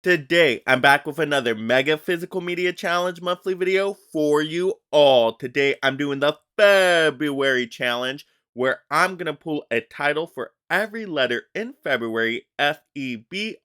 Today, I'm back with another Mega Physical Media Challenge monthly video for you all. Today, I'm doing the February challenge where I'm going to pull a title for every letter in February, February,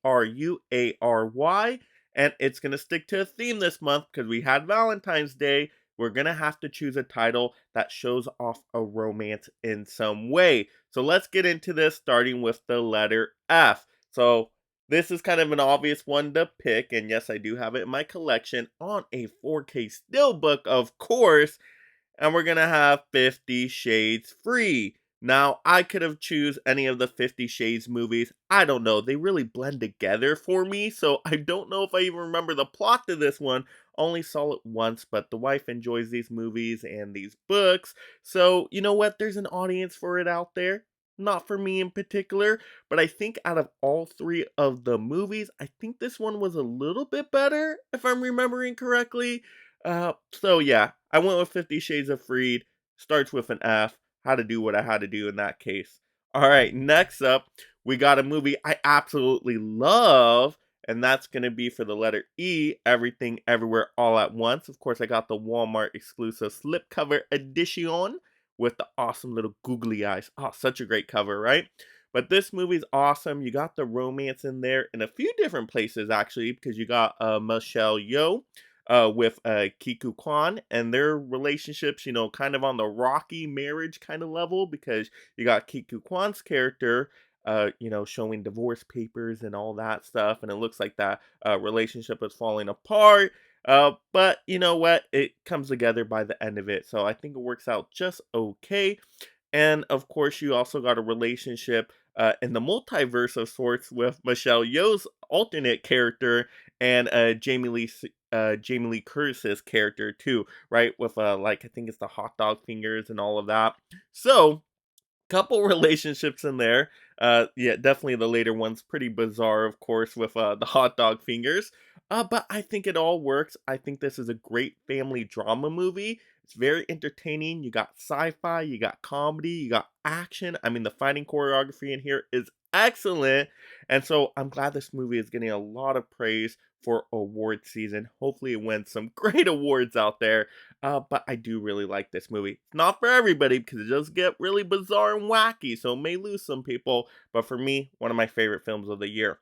and it's going to stick to a theme this month because we had Valentine's Day. We're going to have to choose a title that shows off a romance in some way. So let's get into this, starting with the letter F. So this is kind of an obvious one to pick, and yes, I do have it in my collection on a 4K steelbook, of course, and we're gonna have 50 Shades Free. Now, I could have choose any of the 50 Shades movies. I don't know, they really blend together for me, so I don't know if I even remember the plot to this one. Only saw it once, but the wife enjoys these movies and these books, so you know what? There's an audience for it out there. Not for me in particular, but I think out of all three of the movies, I think this one was a little bit better, if I'm remembering correctly. So yeah, I went with 50 Shades of Freed. Starts with an F. Had to do what I had to do in that case. Alright, next up, we got a movie I absolutely love, and that's going to be for the letter E, Everything Everywhere All at Once. Of course, I got the Walmart exclusive slipcover edition with the awesome little googly eyes. Oh, such a great cover, right? But this movie's awesome. You got the romance in there in a few different places, actually, because you got Michelle Yeoh with Kiku Kwan, and their relationships, you know, kind of on the rocky marriage kind of level, because you got Kiku Kwan's character, showing divorce papers and all that stuff, and it looks like that relationship is falling apart. But you know what? It comes together by the end of it, so I think it works out just okay. And of course, you also got a relationship in the multiverse of sorts with Michelle Yeoh's alternate character and Jamie Lee Curtis's character too, right? With like I think it's the hot dog fingers and all of that. So couple relationships in there. Yeah, definitely the later one's pretty bizarre, of course, with the hot dog fingers. But I think it all works. I think this is a great family drama movie. It's very entertaining. You got sci-fi, you got comedy, you got action. I mean, the fighting choreography in here is excellent. And so I'm glad this movie is getting a lot of praise for award season. Hopefully it wins some great awards out there. But I do really like this movie. It's not for everybody because it does get really bizarre and wacky, so it may lose some people. But for me, one of my favorite films of the year.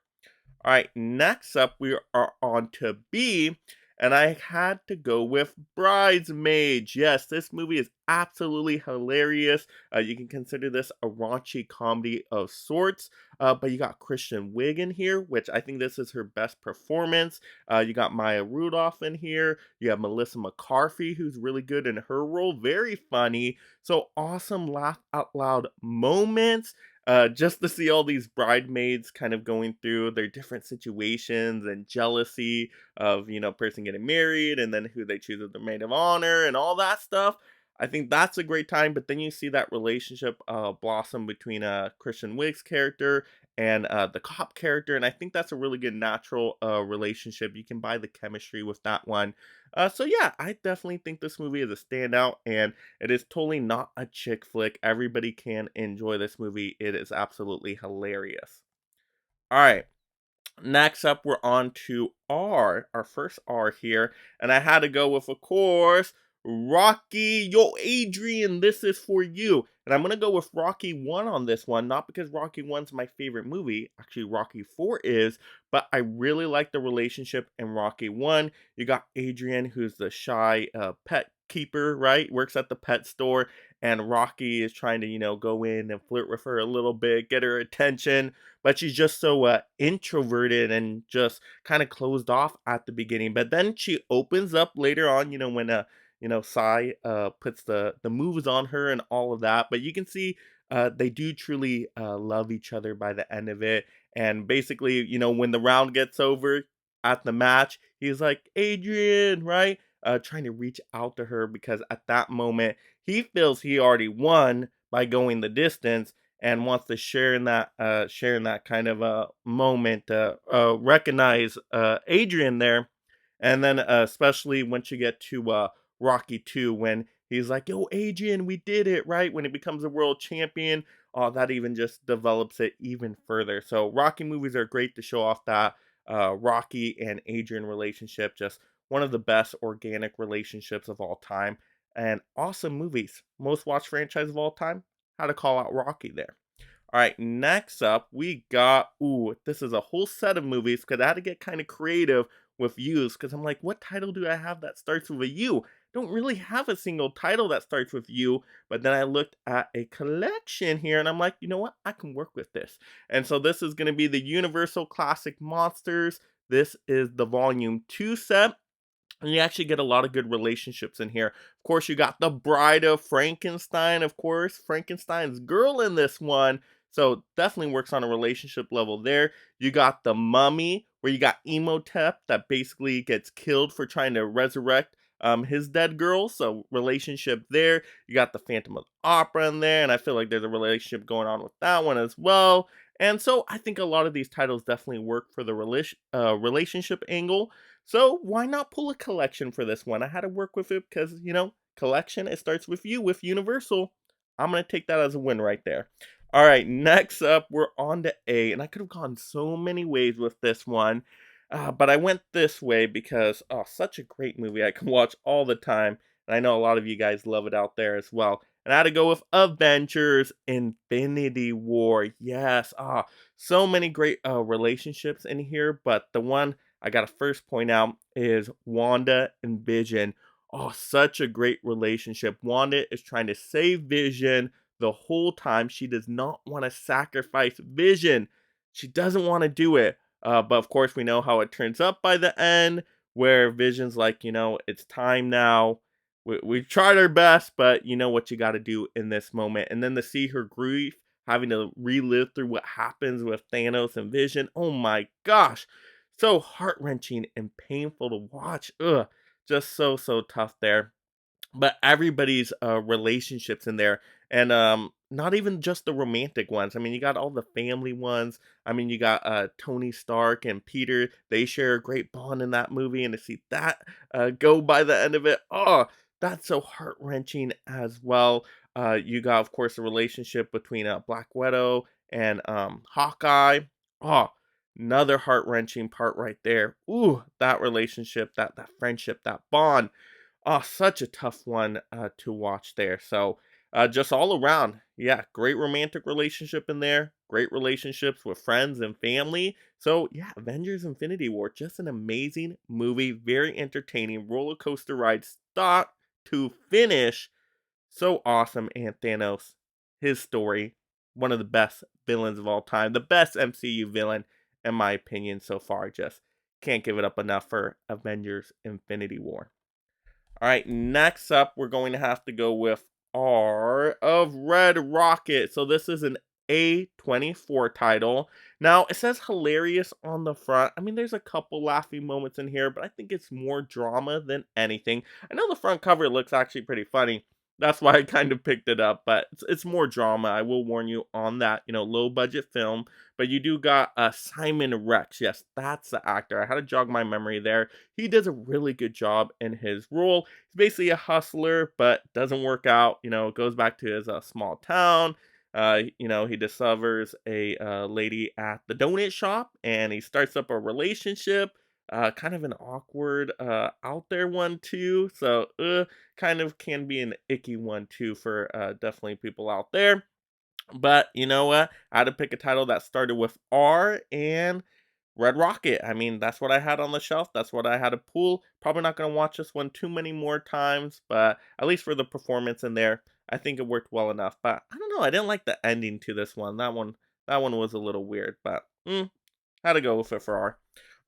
All right, next up we are on to B, and I had to go with Bridesmaids. Yes, this movie is absolutely hilarious. You can consider this a raunchy comedy of sorts, but you got Kristen Wiig in here, which I think this is her best performance. You got Maya Rudolph in here. You have Melissa McCarthy, who's really good in her role, very funny. So awesome laugh out loud moments, just to see all these bridesmaids kind of going through their different situations and jealousy of, you know, person getting married and then who they choose as their maid of honor and all that stuff. I think that's a great time, but then you see that relationship blossom between Christian Wiig's character and the cop character, and I think that's a really good natural relationship. You can buy the chemistry with that one. So yeah, I definitely think this movie is a standout, and it is totally not a chick flick. Everybody can enjoy this movie. It is absolutely hilarious. All right. Next up, we're on to R, our first R here, and I had to go with, of course, Rocky. Yo, Adrian, this is for you. And I'm going to go with Rocky 1 on this one, not because Rocky 1's my favorite movie, actually Rocky 4 is, but I really like the relationship in Rocky 1. You got Adrian, who's the shy pet keeper, right? Works at the pet store, and Rocky is trying to, you know, go in and flirt with her a little bit, get her attention, but she's just so introverted and just kind of closed off at the beginning. But then she opens up later on, you know, when Sai puts the moves on her and all of that. But you can see they do truly love each other by the end of it. And basically, you know, when the round gets over at the match, he's like, Adrian, right? Trying to reach out to her because at that moment he feels he already won by going the distance and wants to share in that kind of moment, recognize Adrian there, and then especially once you get to Rocky 2 when he's like, "Yo, Adrian, we did it!" Right when he becomes a world champion, that even just develops it even further. So Rocky movies are great to show off that Rocky and Adrian relationship, just one of the best organic relationships of all time, and awesome movies. Most watched franchise of all time. How to call out Rocky there. All right, next up, we got, this is a whole set of movies because I had to get kind of creative with U's because I'm like, what title do I have that starts with a U? Don't really have a single title that starts with U, but then I looked at a collection here and I'm like, you know what? I can work with this. And so this is going to be the Universal Classic Monsters. This is the Volume 2 set. And you actually get a lot of good relationships in here. Of course, you got the Bride of Frankenstein, of course, Frankenstein's girl in this one. So definitely works on a relationship level there. You got the Mummy, where you got Emotep that basically gets killed for trying to resurrect his dead girl. So relationship there. You got the Phantom of the Opera in there, and I feel like there's a relationship going on with that one as well. And so I think a lot of these titles definitely work for the relationship angle. So why not pull a collection for this one? I had to work with it because, collection, it starts with you, with Universal. I'm going to take that as a win right there. All right, next up, we're on to A, and I could have gone so many ways with this one, but I went this way because, such a great movie I can watch all the time, and I know a lot of you guys love it out there as well. And I had to go with Avengers Infinity War. Yes, so many great relationships in here, but the one I gotta first point out is Wanda and Vision. Oh, such a great relationship. Wanda is trying to save Vision the whole time. She does not want to sacrifice Vision. She doesn't want to do it. But of course, we know how it turns up by the end, where Vision's like, it's time now. We tried our best, but you know what you got to do in this moment. And then to see her grief, having to relive through what happens with Thanos and Vision. Oh my gosh, so heart-wrenching and painful to watch. Ugh, just so tough there. But everybody's relationships in there, and not even just the romantic ones. I mean, you got all the family ones. I mean, you got Tony Stark and Peter. They share a great bond in that movie, and to see that go by the end of it, that's so heart-wrenching as well. You got, of course, the relationship between Black Widow and Hawkeye. Oh, another heart-wrenching part right there. Ooh, that relationship, that friendship, that bond. Oh, such a tough one to watch there. So, just all around, yeah, great romantic relationship in there. Great relationships with friends and family. So, yeah, Avengers Infinity War, just an amazing movie. Very entertaining roller coaster ride, start to finish. So awesome. And Thanos, his story, one of the best villains of all time. The best MCU villain, in my opinion, so far. Just can't give it up enough for Avengers Infinity War. All right, next up, we're going to have to go with R of Red Rocket. So this is an A24 title. Now, it says hilarious on the front. I mean, there's a couple laughing moments in here, but I think it's more drama than anything. I know the front cover looks actually pretty funny. That's why I kind of picked it up, but it's more drama. I will warn you on that, low budget film. But you do got Simon Rex. Yes, that's the actor. I had to jog my memory there. He does a really good job in his role. He's basically a hustler, but doesn't work out. Goes back to his small town. He discovers a lady at the donut shop, and he starts up a relationship. Kind of an awkward, out there one too. So, kind of can be an icky one too for definitely people out there. But you know what? I had to pick a title that started with R and Red Rocket. I mean, that's what I had on the shelf. That's what I had to pull. Probably not going to watch this one too many more times, but at least for the performance in there, I think it worked well enough. But I don't know. I didn't like the ending to this one. That one was a little weird, but had to go with it for R.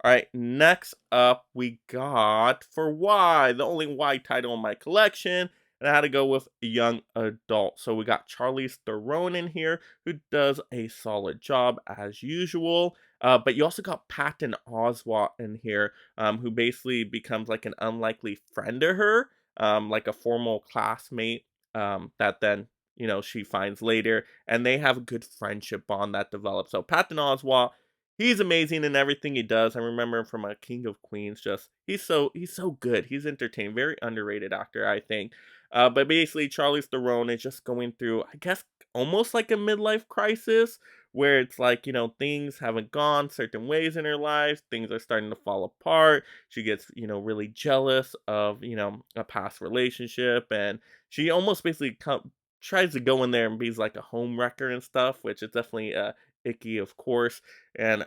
All right, next up we got for Y, the only Y title in my collection, and I had to go with young adult. So we got Charlize Theron in here, who does a solid job as usual. But you also got Patton Oswalt in here, who basically becomes like an unlikely friend to her, like a formal classmate that then she finds later, and they have a good friendship bond that develops. So Patton Oswalt, he's amazing in everything he does. I remember him from a King of Queens. Just he's so good. He's entertaining. Very underrated actor, I think. But basically, Charlize Theron is just going through, I guess, almost like a midlife crisis, where it's like, things haven't gone certain ways in her life, things are starting to fall apart. She gets, really jealous of, a past relationship, and she almost basically tries to go in there and be like a home wrecker and stuff, which is definitely icky, of course. And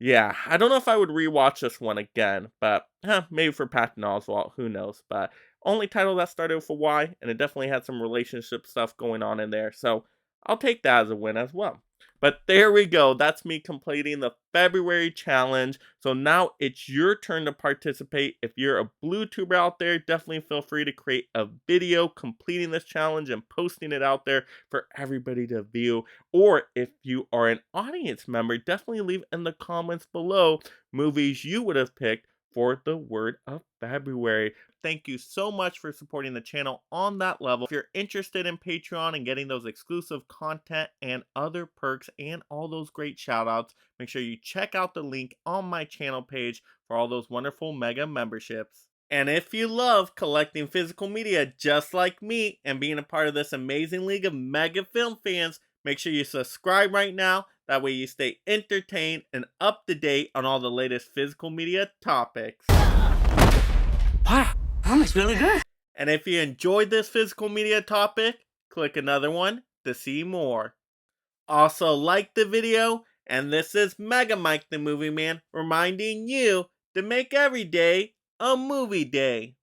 yeah, I don't know if I would rewatch this one again, but maybe for Patton Oswalt, who knows? But only title that started with a Y, and it definitely had some relationship stuff going on in there, so I'll take that as a win as well. But there we go. That's me completing the February challenge. So now it's your turn to participate. If you're a BlueTuber out there, definitely feel free to create a video completing this challenge and posting it out there for everybody to view. Or if you are an audience member, definitely leave in the comments below movies you would have picked for the word of February. Thank you so much for supporting the channel on that level. If you're interested in Patreon and getting those exclusive content and other perks and all those great shoutouts, make sure you check out the link on my channel page for all those wonderful mega memberships. And if you love collecting physical media just like me and being a part of this amazing league of mega film fans, make sure you subscribe right now. That way you stay entertained and up to date on all the latest physical media topics. Wow, that looks really good. And if you enjoyed this physical media topic, click another one to see more. Also, like the video, and this is Mega Mike the Movie Man reminding you to make every day a movie day.